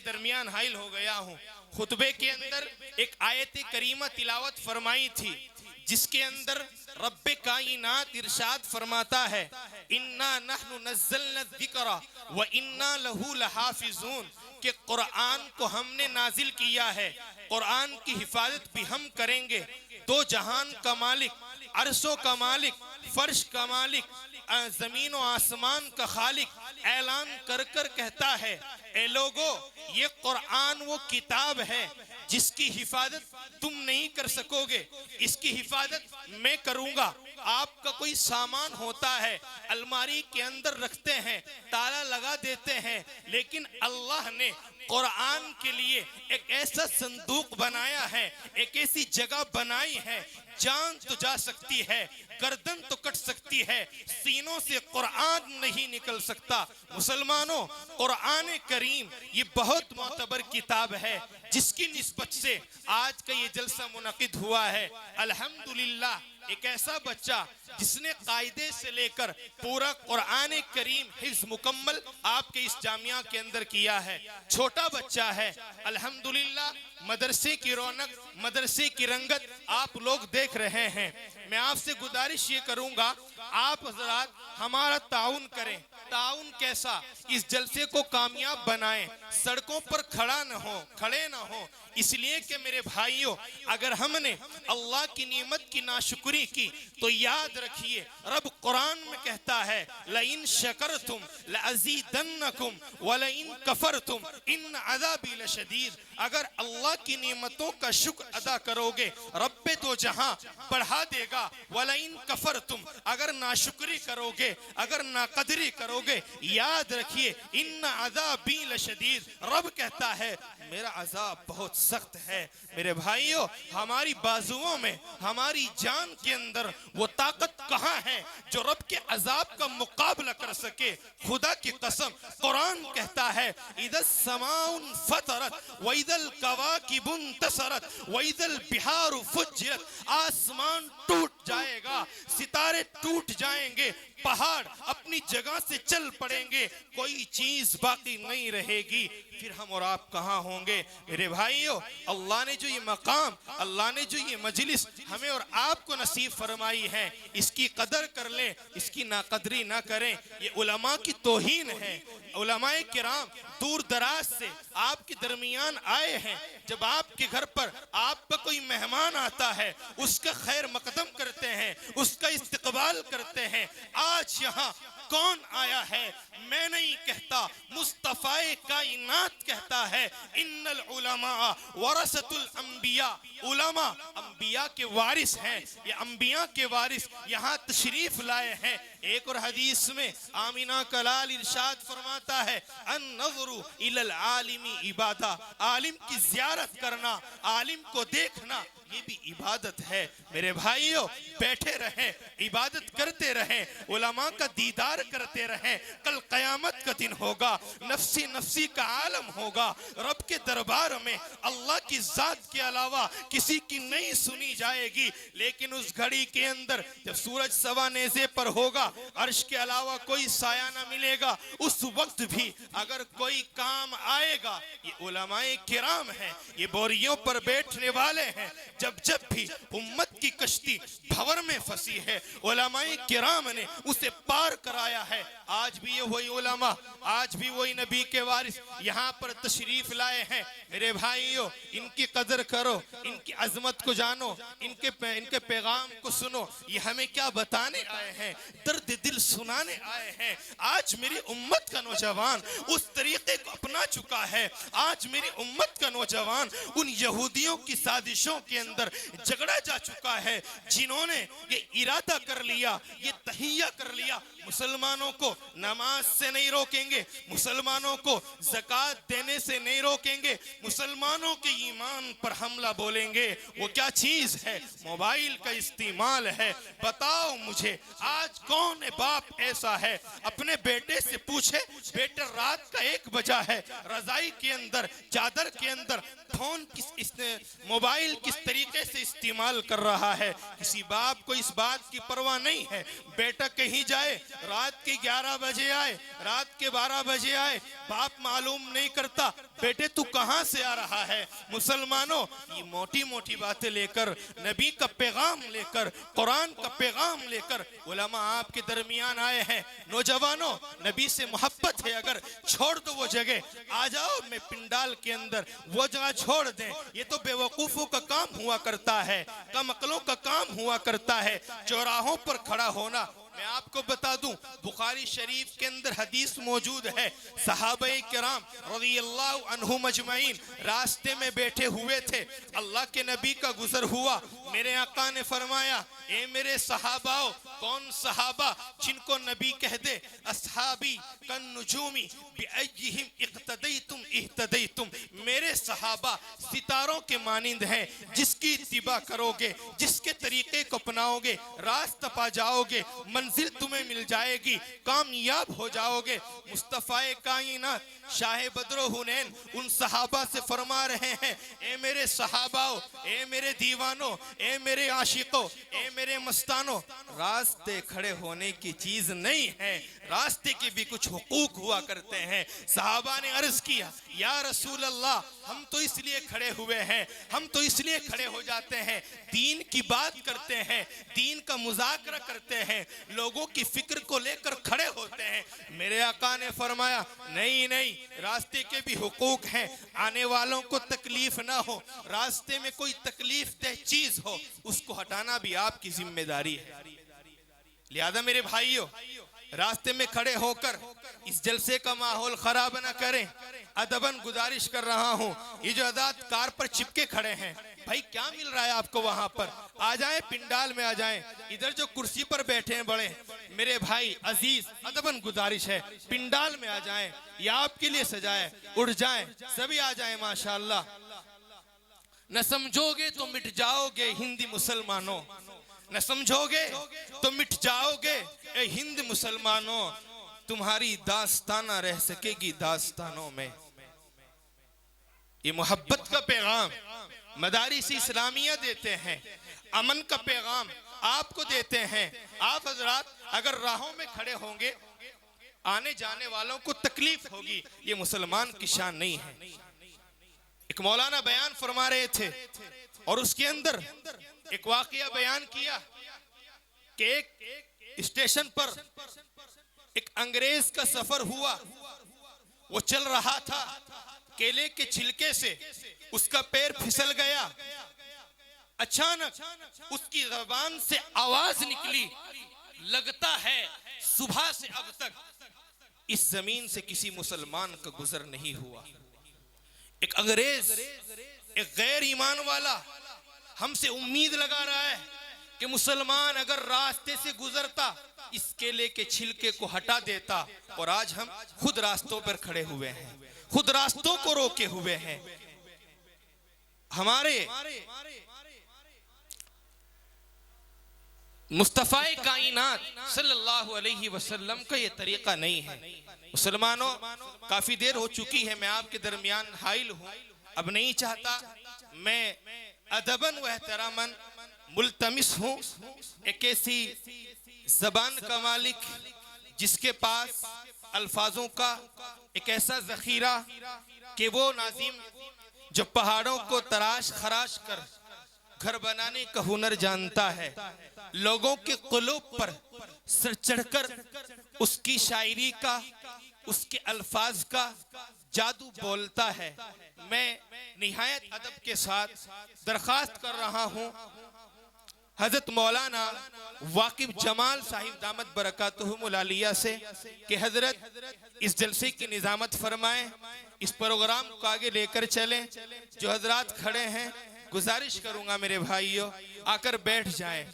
दरमियान हाइल हो गया हूँ। खुतबे के अंदर एक आयत करीमा तिलावत फरमाई थी, जिसके अंदर रब्बे कायनात इरशाद फरमाता है, इन्ना नहनु नज़्ज़लना ज़िक्रा व इन्ना लहू लहाफ़िज़ून, कि कुरान को हमने नाजिल किया है, कुरान की हिफाजत भी हम करेंगे। दो जहान का मालिक, अर्शों का मालिक, फर्श का मालिक, जमीन और आसमान का खालिक ऐलान कर कर कहता है, ए लोगो, ये कुरान वो किताब है जिसकी हिफाजत तुम नहीं कर सकोगे, इसकी हिफाजत मैं करूंगा। आपका कोई सामान होता है, अलमारी के अंदर रखते हैं, ताला लगा देते हैं, लेकिन अल्लाह ने कुरान के लिए एक ऐसा संदूक बनाया है, एक ऐसी जगह बनाई है, जान तो जा सकती है, गर्दन तो कट सकती है, सीनों से कुरान नहीं निकल सकता। मुसलमानों, कुरान करीम ये बहुत मोतबर किताब है, जिसकी निस्बत से आज का ये जलसा मुनक़िद हुआ है। अल्हम्दुलिल्लाह, एक ऐसा बच्चा जिसने कायदे से लेकर पूरा कुरान करीम हिफ्ज़ मुकम्मल आपके इस जामिया के अंदर किया है। छोटा बच्चा है, अल्हम्दुलिल्लाह, मदरसे की रौनक, मदरसे की रंगत आप लोग देख रहे हैं। मैं आपसे गुजारिश ये करूंगा, आप हज़रात हमारा ताउन करें। ताउन कैसा? इस जलसे को कामयाब बनाएं, सड़कों पर खड़े न हो, इसलिए कि मेरे भाइयों, अगर हमने अल्लाह की नेमत की नाशुक्री की तो याद रखिए, रब कुरान में कहता है, लइन शकरतुम लअज़ीदन्नकुम वलइन कफरतुम इन अज़ाबी लशदीद। अगर अल्लाह की नेमतों का शुक्र अदा करोगे, रब्बे दो जहां बढ़ा देगा। वलइन कफरतुम, अगर नाशुक्री करोगे, अगर नाकदरी करोगे, याद रखिए, इन अज़ाबी लशदीद। रब कहता है, मेरा अजाब बहुत सख्त है। मेरे भाइयों, हमारी बाजुओं में, हमारी जान के अंदर वो ताकत कहाँ है जो रब के अजाब का मुकाबला कर सके? खुदा की कसम, कुरान कहता है, इदस समाउन फतरत व इदल कवाकिबुन तसरत व इदल बिहारु फुज्जिरत। आसमान टूट जाएगा, सितारे टूट जाएंगे, पहाड़ अपनी जगह से चल पड़ेंगे, कोई चीज बाकी नहीं रहेगी, फिर हम और आप कहाँ होंगे? मेरे भाइयों, अल्लाह ने जो ये मकाम, अल्लाह ने जो ये मजलिस हमें और आपको नसीब फरमाई है, इसकी कदर कर लें, इसकी नाकदरी ना करें। ये उलमा की तौहीन है। उलमाए किराम दूर दराज से आपके दरमियान आए हैं। जब आपके घर पर आपका कोई मेहमान आता है, उसका खैर मकदम करते हैं, उसका इस्तकबाल करते हैं। आज यहाँ कौन आया है? मैं नहीं कहता, मुस्तफ़ाए कायनात कहता है, इन्नल उलमा वरसतुल अंबिया। उलमा अंबिया के वारिस हैं। ये अंबिया के वारिस यहाँ तशरीफ लाए हैं। एक और हदीस में आमिना कलाल इरशाद फरमाता है, अन नज़रु इलल आलिमी इबादा। आलिम की ज़ियारत करना, आलिम को देखना, ये भी इबादत है। मेरे भाइयों, बैठे रहें, इबादत करते रहें, उलमा का दीदार करते रहें। कल क़यामत का दिन होगा, नफ्सी नफ्सी का आलम होगा। रब के दरबार में अल्लाह की ज़ात के अलावा किसी की नहीं सुनी जाएगी। लेकिन उस घड़ी के अंदर जब सूरज सवा नेज़े पर होगा, अर्श के अलावा कोई साया न मिलेगा, उस वक्त भी अगर कोई काम आएगा, ये उलमाए किराम हैं, ये बोरियों पर बैठने वाले हैं। जब भी उम्मत की कश्ती भंवर में फंसी है, उलमाए किराम ने उसे पार कराया है। आज भी ये वही उलमा, आज भी वही नबी के वारिस यहाँ पर तशरीफ लाए हैं। मेरे भाइयों, इनकी कदर करो, इनकी अजमत को जानो, इनके पैगाम को सुनो। ये हमें क्या बताने आए हैं? दर्द दिल सुनाने आए हैं। आज मेरी उम्मत का नौजवान उस तरीके को अपना चुका है। आज मेरी उम्मत का नौजवान उन यहूदियों की साजिशों के अंदर झगड़ा जा चुका है, जिन्होंने ये इरादा कर लिया, ये तहिया कर लिया, मुसलमानों को नमाज से नहीं रोकेंगे, मुसलमानों को ज़कात देने से नहीं रोकेंगे, मुसलमानों के ईमान पर हमला बोलेंगे। वो क्या चीज है? मोबाइल का इस्तेमाल है। बताओ मुझे, आज कौन बाप ऐसा है अपने बेटे से पूछे, बेटे रात का 1 बजा है, रजाई के अंदर, चादर के अंदर फोन मोबाइल किस तरीके से इस्तेमाल कर रहा है? किसी बाप को इस बात की परवाह नहीं है। बेटा कहीं जाए, रात रात के 11 बजे आए, रात के 12 बजे आए, बाप मालूम नहीं करता बेटे तू कहां से आ रहा है। मुसलमानों, ये मोटी मोटी बातें लेकर, नबी का पैगाम लेकर, कुरान का पैगाम लेकर उलमा आपके दरमियान आए हैं। नौजवानों, नबी से मोहब्बत है अगर, छोड़ दो वो जगह, आ जाओ मैं पिंडाल के अंदर, वो जगह छोड़ दें। ये तो बेवकूफों का काम हुआ करता है, कम अक्लों का काम हुआ करता है चौराहों पर खड़ा होना। मैं आपको बता दूं, बुखारी शरीफ के अंदर हदीस मौजूद है, सहाबाए किराम रज़ियल्लाहु अन्हुम अजमईन रास्ते में बैठे हुए थे, अल्लाह के नबी का गुजर हुआ, मेरे आका ने फरमाया ए मेरे सहाबाओ, कौन सहाबा जिनको नबी कह दे अस्हाबी कन नुजूमी बिअय्यिहिम इक्तदैतुम इह्तदैतुम, मेरे सहाबा सितारों के मानिंद हैं, जिसकी इत्तिबा करोगे, जिसके तरीके को अपनाओगे, रास्ता पा जाओगे, मंजिल तुम्हें मिल जाएगी, कामयाब हो जाओगे। मुस्तफाए कायनात शाह बद्रो हुनैन उन सहाबा से फरमा रहे हैं, ए मेरे सहाबाओ, ए मेरे दीवानों, ए मेरे आशिकों, ए मेरे मस्तानों, रास्ते खड़े होने की चीज नहीं है, रास्ते के भी कुछ हुकूक हुआ करते हैं। सहाबा ने अर्ज किया, या रसूल अल्लाह, हम तो इसलिए खड़े हुए हैं, हम तो इसलिए खड़े हो जाते हैं, दीन की बात करते हैं, दीन का मुज़ाकरा करते हैं, लोगों की फिक्र को लेकर खड़े होते हैं। मेरे आका ने फरमाया नहीं नहीं, रास्ते के भी हुकूक हैं, आने वालों को तकलीफ ना हो, रास्ते में कोई तकलीफ दह चीज हो उसको हटाना भी आपकी जिम्मेदारी है। लिहाजा मेरे भाइयों, रास्ते में खड़े होकर इस जलसे का माहौल खराब ना करें। अदबन गुजारिश कर रहा हूँ, ये जो आजाद कार पर चिपके खड़े हैं, भाई क्या मिल रहा है आपको वहां पर? आ जाएं, पिंडाल में आ जाएं। इधर जो कुर्सी पर बैठे हैं बड़े मेरे भाई अजीज, अदबन गुजारिश है पिंडाल में आ जाएं, या आपके लिए सजाए, उठ जाएं, सभी आ जाएं माशाअल्लाह। न समझोगे तो मिट जाओगे हिंदी मुसलमानों, न समझोगे तो मिट जाओगे ए हिंद मुसलमानों, तुम्हारी दास्ताना रह सकेगी दास्तानों में। ये मोहब्बत का पैगाम मदारिस इस्लामिया देते हैं, अमन का पैगाम आपको देते हैं। आप हजरात अगर राहों में खड़े होंगे, आने जाने वालों को तकलीफ होगी, ये मुसलमान की शान नहीं है। एक मौलाना बयान फरमा रहे थे और उसके अंदर एक वाकया बयान किया कि एक स्टेशन पर एक अंग्रेज का सफर हुआ, वो चल रहा था, केले के छिलके से उसका पैर फिसल गया, अचानक उसकी ज़बान से आवाज निकली, लगता है सुबह से अब तक इस जमीन से किसी मुसलमान का गुजर नहीं हुआ। एक अंग्रेज, एक गैर ईमान वाला हमसे उम्मीद लगा रहा है कि मुसलमान अगर रास्ते से गुजरता इस केले के छिलके को हटा देता, और आज हम खुद रास्तों पर खड़े हुए हैं, खुद रास्तों को रोके हुए हैं। हमारे मुस्तफाए कायनात सल्लल्लाहु अलैहि वसल्लम का ये तरीका नहीं है। मुसलमानों, काफी देर हो चुकी है, मैं आपके दरमियान हाइल हूँ, अब नहीं चाहता, मैं अदबन व एहतरामन मुल्तमिस हूँ एक ऐसी जबान का मालिक जिसके पास अल्फाजों का एक ऐसा जखीरा कि वो नाजिम जो पहाड़ों को तराश खराश कर घर बनाने का हुनर जानता है, लोगों के कुलूब पर सर चढ़कर उसकी शायरी का, उसके अल्फाज का जादू बोलता है। मैं निहायत अदब के साथ दरखास्त कर रहा हूँ हजरत मौलाना वाकिफ जमाल साहिब दामत बरकातुहुमुल आलिया से कि हजरत इस जलसे की निजामत फरमाएं, इस प्रोग्राम को आगे लेकर चलें। जो हजरात खड़े हैं, गुजारिश करूंगा मेरे भाइयों आकर बैठ जाएं।